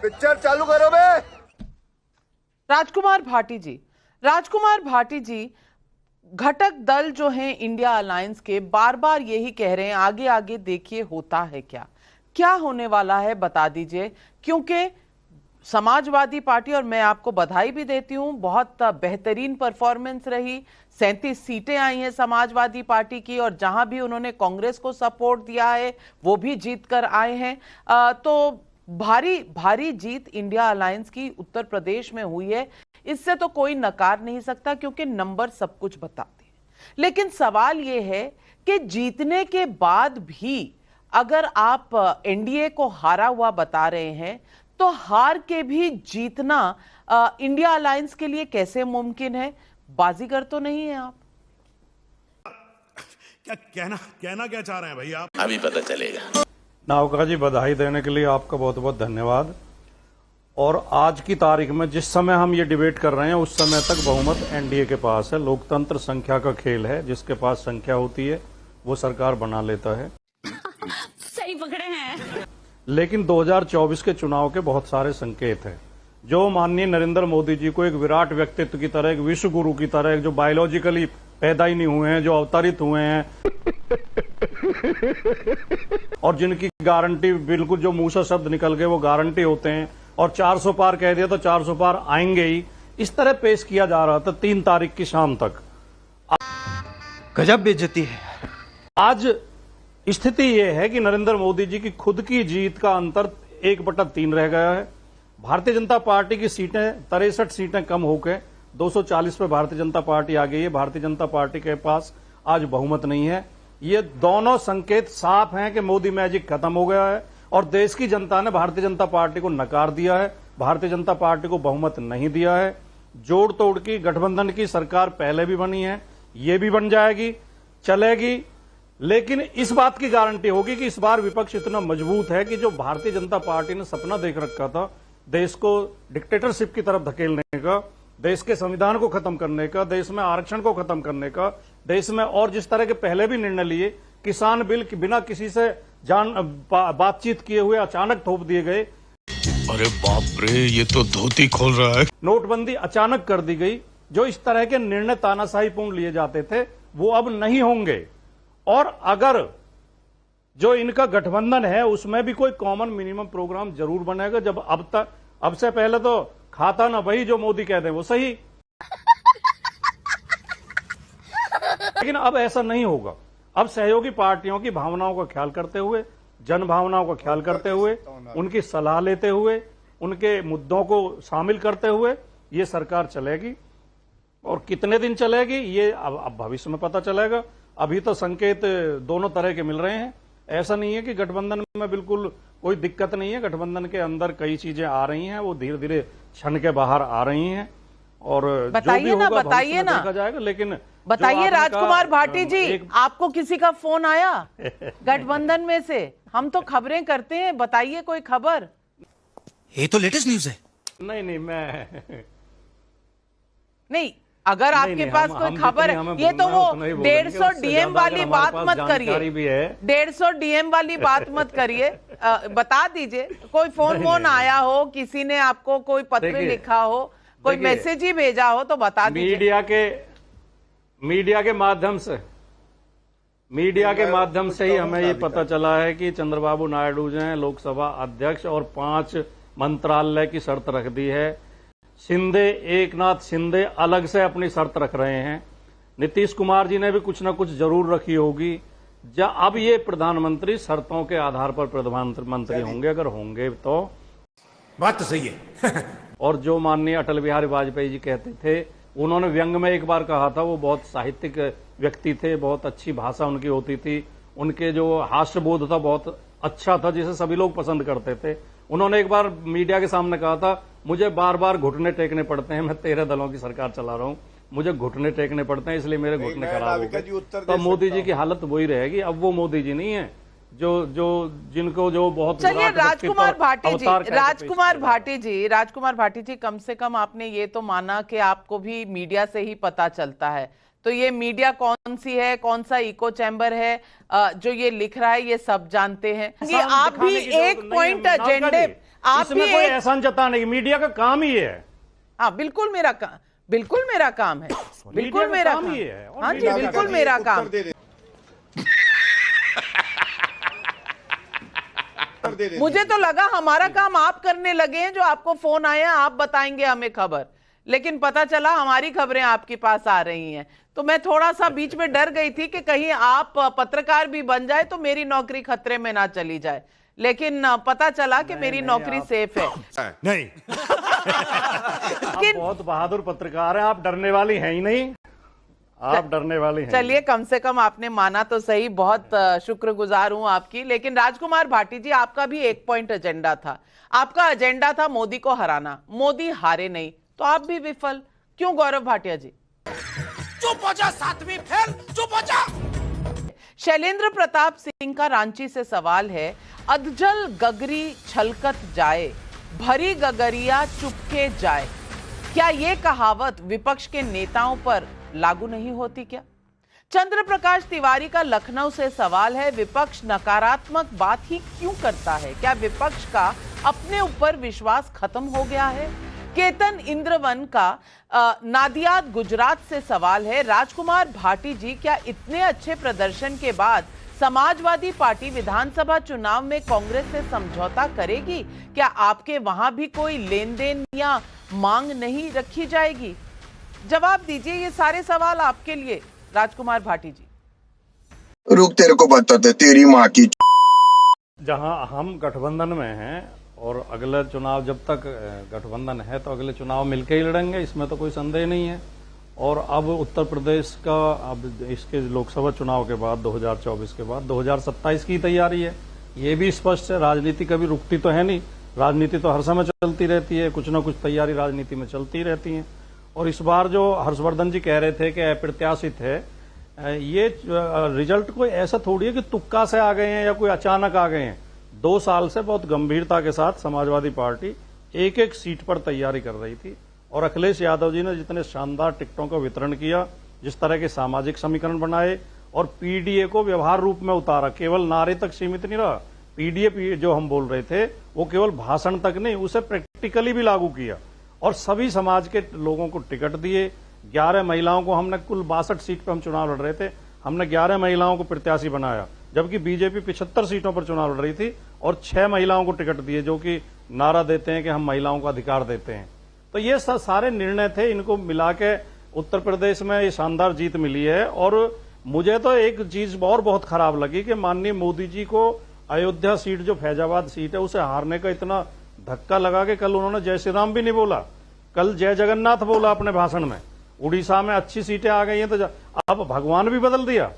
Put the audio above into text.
Picture चालू करो बे। राजकुमार भाटी जी घटक दल जो हैं इंडिया अलायंस के बार बार यही कह रहे हैं आगे आगे देखिए होता है क्या होने वाला है बता दीजिए, क्योंकि समाजवादी पार्टी, और मैं आपको बधाई भी देती हूं, बहुत बेहतरीन परफॉर्मेंस रही। 37 सीटें आई हैं समाजवादी पार्टी की, और जहां भी उन्होंने कांग्रेस को सपोर्ट दिया है वो भी जीत कर आए हैं। तो भारी भारी जीत इंडिया अलायंस की उत्तर प्रदेश में हुई है, इससे तो कोई नकार नहीं सकता क्योंकि नंबर सब कुछ बताते हैं। लेकिन सवाल यह है कि जीतने के बाद भी अगर आप एनडीए को हारा हुआ बता रहे हैं तो हार के भी जीतना इंडिया अलायंस के लिए कैसे मुमकिन है? बाजीगर तो नहीं है आप। क्या कहना क्या चाह रहे हैं भाई आप? अभी पता चलेगा। नावका जी, बधाई देने के लिए आपका बहुत बहुत धन्यवाद। और आज की तारीख में जिस समय हम ये डिबेट कर रहे हैं उस समय तक बहुमत एनडीए के पास है। लोकतंत्र संख्या का खेल है, जिसके पास संख्या होती है वो सरकार बना लेता है। सही पकड़े हैं। लेकिन 2024 के चुनाव के बहुत सारे संकेत हैं जो माननीय नरेंद्र मोदी जी को एक विराट व्यक्तित्व की तरह, एक विश्व गुरु की तरह, जो बायोलॉजिकली पैदा ही नहीं हुए हैं, जो अवतरित हुए हैं और जिनकी गारंटी बिल्कुल, जो मुंह से शब्द निकल गए वो गारंटी होते हैं, और 400 पार कह दिया तो 400 पार आएंगे ही, इस तरह पेश किया जा रहा था 3 तारीख की शाम तक। गजब बेइज्जती है। आज स्थिति यह है कि नरेंद्र मोदी जी की खुद की जीत का अंतर 1/3 रह गया है। भारतीय जनता पार्टी की सीटें 63 सीटें कम होकर 240 पे भारतीय जनता पार्टी आ गई है। भारतीय जनता पार्टी के पास आज बहुमत नहीं है। ये दोनों संकेत साफ हैं कि मोदी मैजिक खत्म हो गया है और देश की जनता ने भारतीय जनता पार्टी को नकार दिया है, भारतीय जनता पार्टी को बहुमत नहीं दिया है। जोड़ तोड़ की गठबंधन की सरकार पहले भी बनी है, ये भी बन जाएगी, चलेगी, लेकिन इस बात की गारंटी होगी कि इस बार विपक्ष इतना मजबूत है कि जो भारतीय जनता पार्टी ने सपना देख रखा था देश को डिक्टेटरशिप की तरफ धकेलने का, देश के संविधान को खत्म करने का, देश में आरक्षण को खत्म करने का, देश में और जिस तरह के पहले भी निर्णय लिए, किसान बिल बिना किसी से बातचीत किए हुए अचानक थोप दिए गए। अरे बाप रे, ये तो धोती खोल रहा है। नोटबंदी अचानक कर दी गई। जो इस तरह के निर्णय तानाशाहीपूर्ण लिए जाते थे वो अब नहीं होंगे। और अगर जो इनका गठबंधन है उसमें भी कोई कॉमन मिनिमम प्रोग्राम जरूर बनेगा। जब अब से पहले तो खाता ना वही जो मोदी कहते हैं वो सही, लेकिन अब ऐसा नहीं होगा। अब सहयोगी पार्टियों की भावनाओं का ख्याल करते हुए, जन भावनाओं का ख्याल करते हुए, उनकी सलाह लेते हुए, उनके मुद्दों को शामिल करते हुए ये सरकार चलेगी। और कितने दिन चलेगी ये अब भविष्य में पता चलेगा। अभी तो संकेत दोनों तरह के मिल रहे हैं। ऐसा नहीं है कि गठबंधन में बिल्कुल कोई दिक्कत नहीं है। गठबंधन के अंदर कई चीजें आ रही हैं, वो धीरे धीरे छन के बाहर आ रही हैं। और बताइए ना, बताइए ना, देखा जाएगा। लेकिन बताइए राजकुमार भाटी जी, आपको किसी का फोन आया गठबंधन में से? हम तो खबरें करते हैं, बताइए कोई खबर। ये तो लेटेस्ट न्यूज है। नहीं नहीं, अगर आपके पास कोई खबर है, ये तो वो 150 डीएम वाली बात मत करिए, 150 डीएम वाली बात मत करिए। बता दीजिए कोई फोन आया हो, किसी ने आपको कोई पत्र लिखा हो, कोई मैसेज ही भेजा हो तो बता दीजिए। मीडिया के माध्यम से ही हमें ये पता चला है कि चंद्रबाबू नायडू जी ने लोकसभा अध्यक्ष और 5 मंत्रालय की शर्त रख दी है। एकनाथ शिंदे अलग से अपनी शर्त रख रहे हैं। नीतीश कुमार जी ने भी कुछ ना कुछ जरूर रखी होगी। अब ये प्रधानमंत्री शर्तों के आधार पर प्रधानमंत्री होंगे, अगर होंगे तो। बात तो सही है। और जो माननीय अटल बिहारी वाजपेयी जी कहते थे, उन्होंने व्यंग में एक बार कहा था, वो बहुत साहित्यिक व्यक्ति थे, बहुत अच्छी भाषा उनकी होती थी, उनके जो हास्यबोध था बहुत अच्छा था, जिसे सभी लोग पसंद करते थे। उन्होंने एक बार मीडिया के सामने कहा था, मुझे बार बार घुटने टेकने पड़ते हैं, मैं 13 दलों की सरकार चला रहा हूं, मुझे घुटने टेकने पड़ते हैं, इसलिए मेरे घुटने खराब हो गए। तो मोदी जी की हालत वही रहेगी। अब वो मोदी जी नहीं है जिनको जो बहुत। चलिए राजकुमार भाटी जी, कम से कम आपने ये तो माना कि आपको भी मीडिया से ही पता चलता है। तो ये मीडिया कौन सी है, कौन सा इको चैम्बर है जो ये लिख रहा है, ये सब जानते हैं। ये आप भी एक पॉइंट एजेंडे, आप भी इसमें कोई एक, एहसान जताने की, मीडिया का काम ही ये है। हाँ बिल्कुल मेरा काम है, बिल्कुल मेरा काम, ही है। और हाँ जी, मीडिया का बिल्कुल काम मेरा काम। मुझे तो लगा हमारा काम आप करने लगे हैं, जो आपको फोन आया आप बताएंगे हमें खबर, लेकिन पता चला हमारी खबरें आपके पास आ रही हैं। तो मैं थोड़ा सा बीच में डर गई थी कि कहीं आप पत्रकार भी बन जाए तो मेरी नौकरी खतरे में ना चली जाए, लेकिन पता चला कि मेरी नौकरी सेफ है। नहीं। आप बहुत बहादुर पत्रकार हैं, आप डरने वाली हैं ही नहीं, आप डरने वाली हैं। चलिए, कम से कम आपने माना तो सही, बहुत शुक्रगुजार हूं आपकी। लेकिन राजकुमार भाटी जी, आपका भी एक पॉइंट एजेंडा था, आपका एजेंडा था मोदी को हराना। मोदी हारे नहीं तो आप भी विफल क्यों, गौरव भाटिया जी? चुप हो जा, सातवीं फेल, चुप हो जा। शैलेंद्र प्रताप सिंह का रांची से सवाल है, अधजल गगरी छलकत जाए, भरी गगरिया चुपके जाए। क्या यह कहावत विपक्ष के नेताओं पर लागू नहीं होती क्या? चंद्र प्रकाश तिवारी का लखनऊ से सवाल है, विपक्ष नकारात्मक बात ही क्यों करता है? क्या विपक्ष का अपने ऊपर विश्वास खत्म हो गया है? केतन इंद्रवन का नादियाद गुजरात से सवाल है, राजकुमार भाटी जी, क्या इतने अच्छे प्रदर्शन के बाद समाजवादी पार्टी विधानसभा चुनाव में कांग्रेस से समझौता करेगी? क्या आपके वहां भी कोई लेन देन या मांग नहीं रखी जाएगी? जवाब दीजिए, ये सारे सवाल आपके लिए राजकुमार भाटी जी। रुक, तेरे को बताते तेरी माँ की। जहां हम गठबंधन में हैं और अगले चुनाव, जब तक गठबंधन है तो अगले चुनाव मिलकर ही लड़ेंगे, इसमें तो कोई संदेह नहीं है। और अब उत्तर प्रदेश का, अब इसके लोकसभा चुनाव के बाद 2024 के बाद 2027 की तैयारी है, ये भी स्पष्ट है। राजनीति कभी रुकती तो है नहीं, राजनीति तो हर समय चलती रहती है, कुछ ना कुछ तैयारी राजनीति में चलती रहती है। और इस बार जो हर्षवर्धन जी कह रहे थे कि अप्रत्याशित है, ये रिजल्ट कोई ऐसा थोड़ी है कि तुक्का से आ गए हैं या कोई अचानक आ गए हैं। 2 साल से बहुत गंभीरता के साथ समाजवादी पार्टी एक एक सीट पर तैयारी कर रही थी, और अखिलेश यादव जी ने जितने शानदार टिकटों का वितरण किया, जिस तरह के सामाजिक समीकरण बनाए और पीडीए को व्यवहार रूप में उतारा, केवल नारे तक सीमित नहीं रहा। पीडीए जो हम बोल रहे थे वो केवल भाषण तक नहीं, उसे प्रैक्टिकली भी लागू किया और सभी समाज के लोगों को टिकट दिए। 11 महिलाओं को हमने, कुल 62 सीट पर हम चुनाव लड़ रहे थे, हमने 11 महिलाओं को प्रत्याशी बनाया, जबकि बीजेपी 75 सीटों पर चुनाव लड़ रही थी और 6 महिलाओं को टिकट दिए, जो कि नारा देते हैं कि हम महिलाओं को अधिकार देते हैं। तो ये सारे निर्णय थे, इनको मिला के उत्तर प्रदेश में ये शानदार जीत मिली है। और मुझे तो एक चीज और बहुत खराब लगी कि माननीय मोदी जी को अयोध्या सीट, जो फैजाबाद सीट है, उसे हारने का इतना धक्का लगा कि कल उन्होंने जय श्री राम भी नहीं बोला, कल जय जगन्नाथ बोला अपने भाषण में। उड़ीसा में अच्छी सीटें आ गई हैं तो अब भगवान भी बदल दिया।